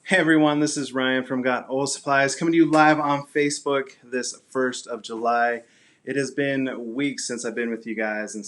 Hey everyone, this is Ryan from Got Oil Supplies coming to you live on Facebook this 1st of July. It has been weeks since I've been with you guys, and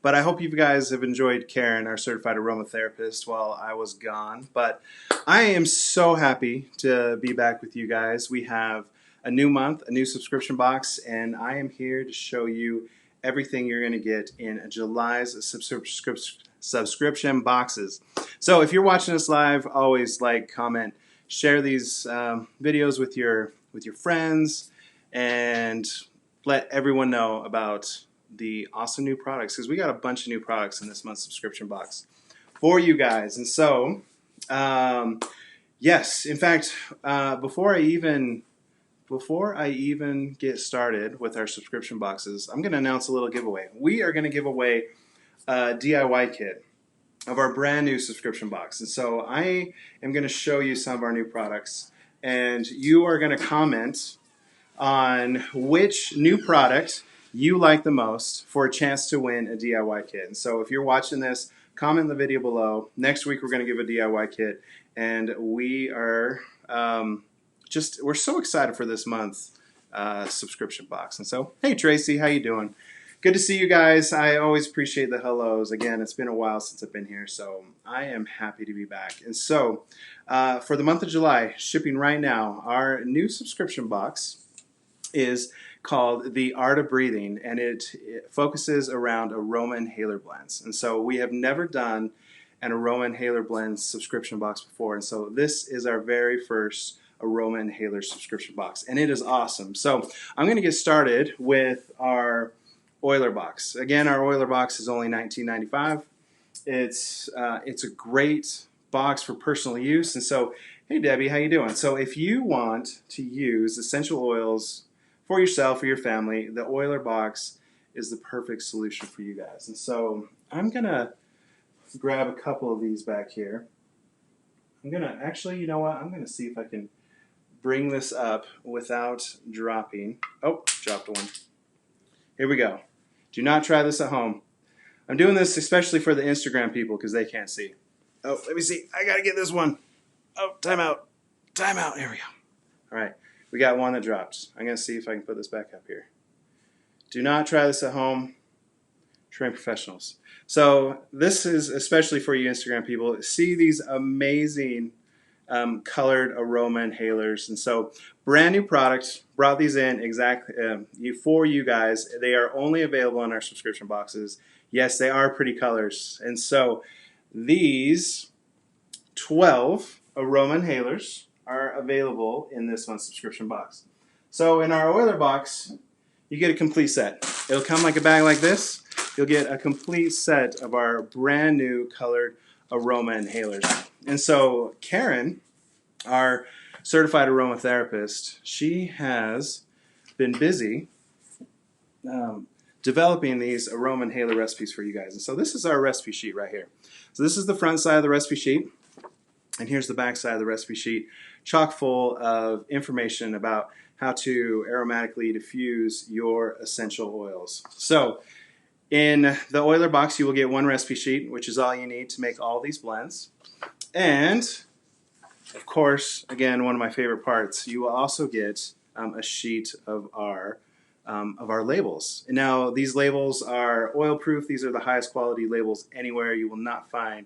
but I hope you guys have enjoyed Karen, our certified aromatherapist, while I was gone. But I am so happy to be back with you guys. We have a new month, a new subscription box, and I am here to show you everything you're going to get in July's subscription boxes. So if you're watching this live, always like, comment, share these videos with your friends, and let everyone know about the awesome new products, because we got a bunch of new products in this month's subscription box for you guys. And so, yes, in fact, before I even get started with our subscription boxes, I'm going to announce a little giveaway. We are going to give away a DIY kit of our brand new subscription box. And so I am going to show you some of our new products, and you are going to comment on which new product you like the most for a chance to win a DIY kit. And so if you're watching this, comment in the video below. Next week we're going to give a DIY kit, and we are we're so excited for this month's subscription box. And so, hey Tracy, how you doing? Good to see you guys. I always appreciate the hellos. Again, it's been a while since I've been here, so I am happy to be back. And so, for the month of July, shipping right now, our new subscription box is called The Art of Breathing, and it focuses around aroma inhaler blends. And so we have never done an aroma inhaler blend subscription box before, and so this is our very first aroma inhaler subscription box, and it is awesome. So I'm going to get started with our oiler box. Again, our oiler box is only $19.95. It's a great box for personal use. And so, hey Debbie, how you doing? So if you want to use essential oils for yourself or your family, the oiler box is the perfect solution for you guys. And so I'm gonna grab a couple of these back here. I'm gonna actually, you know what? I'm gonna see if I can bring this up without dropping. Oh, dropped one. Here we go. Do not try this at home. I'm doing this especially for the Instagram people because they can't see. Oh, let me see. I gotta get this one. Oh, time out. Time out. Here we go. All right. We got one that dropped. I'm gonna see if I can put this back up here. Do not try this at home. Train professionals. So this is especially for you Instagram people. See these amazing colored aroma inhalers. And so brand new products, brought these in for you guys. They are only available in our subscription boxes. Yes, they are pretty colors. And so these 12 aroma inhalers are available in this month's subscription box. So in our oiler box, you get a complete set. It'll come like a bag like this. You'll get a complete set of our brand new colored aroma inhalers. And so Karen, our certified aromatherapist, she has been busy developing these aroma inhaler recipes for you guys. And so this is our recipe sheet right here. So this is the front side of the recipe sheet, and here's the back side of the recipe sheet, chock full of information about how to aromatically diffuse your essential oils. So in the oiler box, you will get one recipe sheet, which is all you need to make all these blends. And of course, again, one of my favorite parts, you will also get a sheet of our labels. And now these labels are oil proof. These are the highest quality labels anywhere. You will not find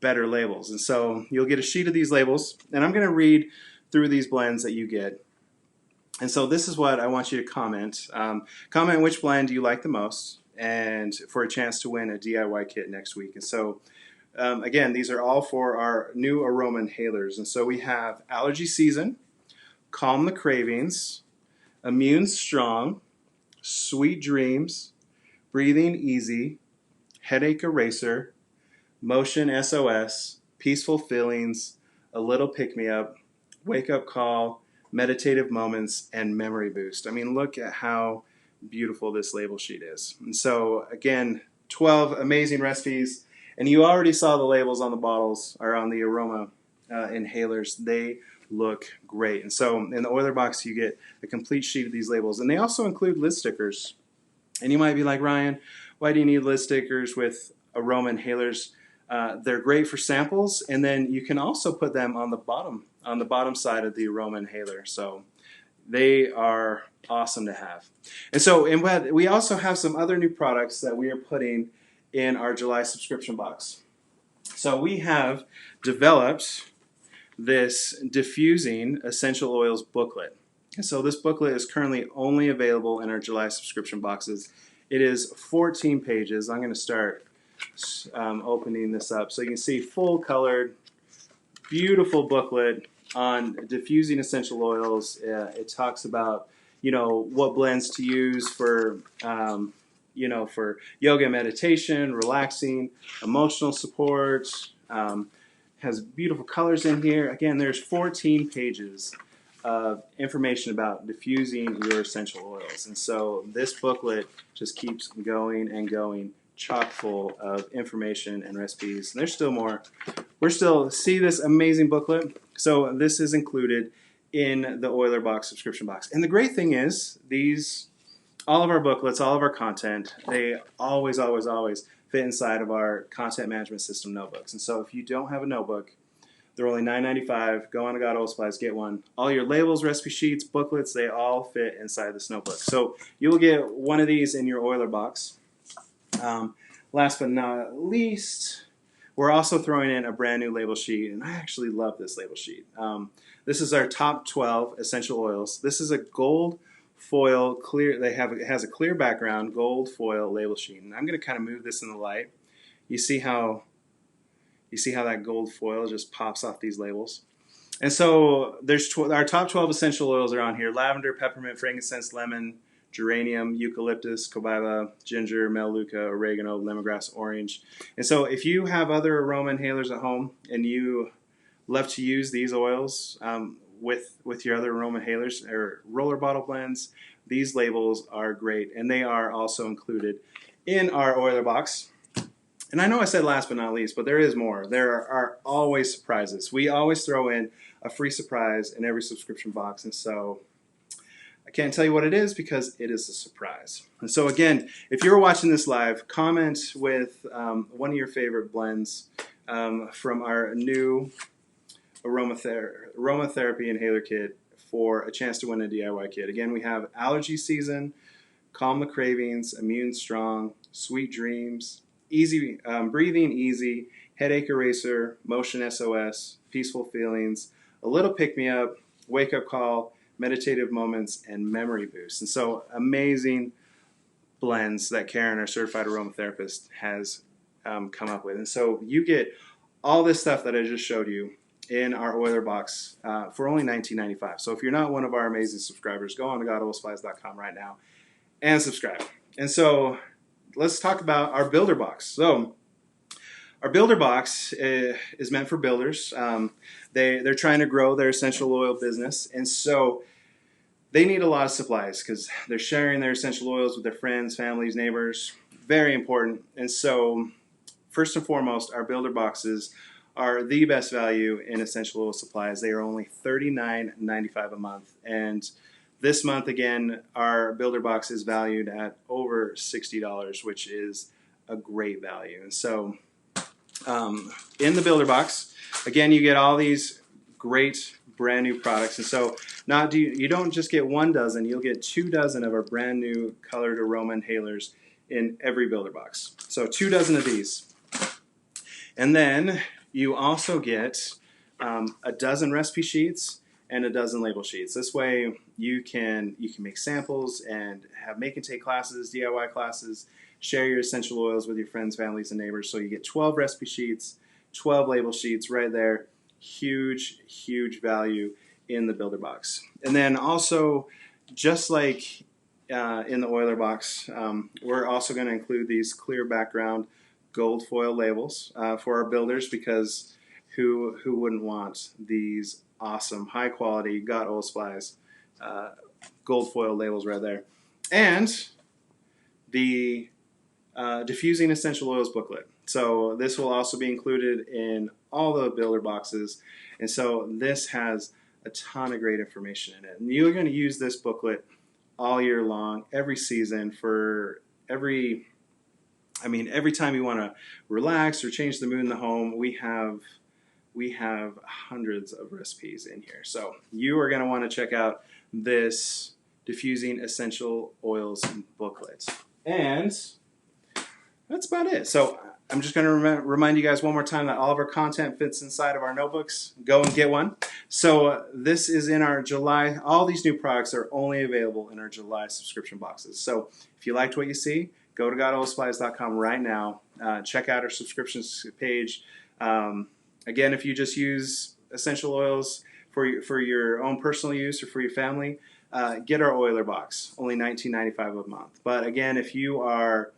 better labels. And so you'll get a sheet of these labels, and I'm going to read through these blends that you get. And so this is what I want you to comment. Comment which blend you like the most, and for a chance to win a DIY kit next week. And so again, these are all for our new aroma inhalers. And so we have Allergy Season, Calm the Cravings, Immune Strong, Sweet Dreams, Breathing Easy, Headache Eraser, Motion SOS, Peaceful Feelings, A Little Pick-Me-Up, Wake Up Call, Meditative Moments, and Memory Boost. I mean, look at how beautiful this label sheet is. And so again, 12 amazing recipes. And you already saw the labels on the bottles, or on the aroma inhalers. They look great. And so in the oiler box, you get a complete sheet of these labels. And they also include lid stickers. And you might be like, Ryan, why do you need lid stickers with aroma inhalers? They're great for samples, and then you can also put them on the bottom side of the aroma inhaler. So they are awesome to have. And so we also have some other new products that we are putting in our July subscription box. So we have developed this diffusing essential oils booklet. And so this booklet is currently only available in our July subscription boxes. It is 14 pages. I'm going to start opening this up so you can see full colored, beautiful booklet on diffusing essential oils. It talks about, what blends to use for, for yoga, meditation, relaxing, emotional support. Has beautiful colors in here. Again, there's 14 pages of information about diffusing your essential oils. And so this booklet just keeps going and going, chock full of information and recipes. And there's still more. See this amazing booklet? So this is included in the Oiler Box subscription box. And the great thing is, all of our booklets, all of our content, they always, always, always fit inside of our content management system notebooks. And so if you don't have a notebook, they're only $9.95. Go on to God Oil Supplies, get one. All your labels, recipe sheets, booklets, they all fit inside this notebook. So you'll get one of these in your Oiler box. Last but not least, we're also throwing in a brand new label sheet, and I actually love this label sheet. This is our top 12 essential oils. This is a gold foil clear. It has a clear background, gold foil label sheet, and I'm going to kind of move this in the light. You see how that gold foil just pops off these labels. And so there's our top 12 essential oils are on here: lavender, peppermint, frankincense, lemon, geranium, eucalyptus, cobaiba, ginger, melaleuca, oregano, lemongrass, orange. And so if you have other aroma inhalers at home and you love to use these oils with your other aroma inhalers or roller bottle blends, these labels are great, and they are also included in our Oiler box. And I know I said last but not least, but there is more. There are always surprises. We always throw in a free surprise in every subscription box, and so I can't tell you what it is because it is a surprise. And so again, if you're watching this live, comment with one of your favorite blends from our new Aromatherapy Inhaler Kit for a chance to win a DIY kit. Again, we have Allergy Season, Calm the Cravings, Immune Strong, Sweet Dreams, Easy Breathing Easy, Headache Eraser, Motion SOS, Peaceful Feelings, A Little Pick Me Up, Wake Up Call, Meditative Moments, and Memory Boost. And so amazing blends that Karen, our certified aromatherapist, has come up with. And so you get all this stuff that I just showed you in our Oiler box for only $19.95. So if you're not one of our amazing subscribers, go on to godoilsupplies.com right now and subscribe. And so let's talk about our builder box. So our builder box is meant for builders. They're trying to grow their essential oil business, and so they need a lot of supplies because they're sharing their essential oils with their friends, families, neighbors. Very important. And so first and foremost, our builder boxes are the best value in essential oil supplies. They are only $39.95 a month. And this month, again, our builder box is valued at over $60, which is a great value. And so in the builder box, again, you get all these great brand new products. And so you don't just get 1 dozen, you'll get 2 dozen of our brand new colored aroma inhalers in every builder box. So 2 dozen of these. And then you also get a dozen recipe sheets and a dozen label sheets. This way you can make samples and have make and take classes, DIY classes, share your essential oils with your friends, families, and neighbors. So you get 12 recipe sheets, 12 label sheets right there. Huge, huge value in the builder box. And then also, just like in the Oiler box, we're also going to include these clear background gold foil labels for our builders, because who wouldn't want these awesome, high quality God Oil Supplies gold foil labels right there. And the diffusing essential oils booklet. So this will also be included in all the builder boxes. And so this has a ton of great information in it. And you're going to use this booklet all year long, every season, for every I mean, every time you want to relax or change the mood in the home, we have hundreds of recipes in here. So you are going to want to check out this diffusing essential oils booklet. And that's about it. So I'm just going to remind you guys one more time that all of our content fits inside of our notebooks. Go and get one. So this is in our July. All these new products are only available in our July subscription boxes. So if you liked what you see, go to godoilsupplies.com right now. Check out our subscriptions page. Again, if you just use essential oils for your own personal use or for your family, get our oiler box, only $19.95 a month. But again, if you're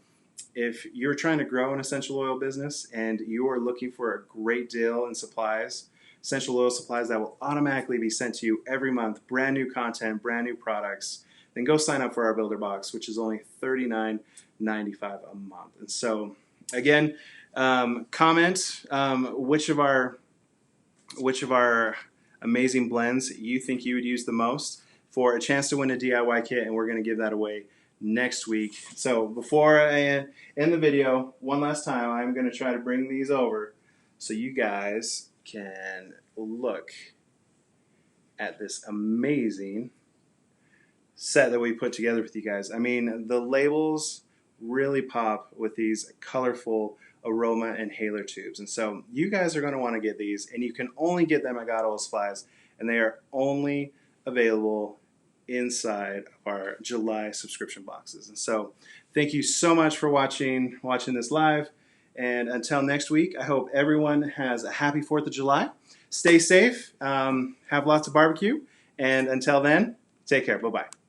trying to grow an essential oil business and you are looking for a great deal in supplies, essential oil supplies that will automatically be sent to you every month, brand new content, brand new products, then go sign up for our builder box, which is only $39.95 a month. And so, again, comment which of our amazing blends you think you would use the most for a chance to win a DIY kit, and we're going to give that away next week. So before I end the video, one last time, I'm going to try to bring these over so you guys can look at this amazing set that we put together with you guys. I mean, the labels really pop with these colorful aroma inhaler tubes. And so you guys are going to want to get these, and you can only get them at God Oil Supplies, and they are only available inside of our July subscription boxes. And so thank you so much for watching this live. And until next week, I hope everyone has a happy 4th of July. Stay safe, have lots of barbecue, and until then, take care. Bye-bye.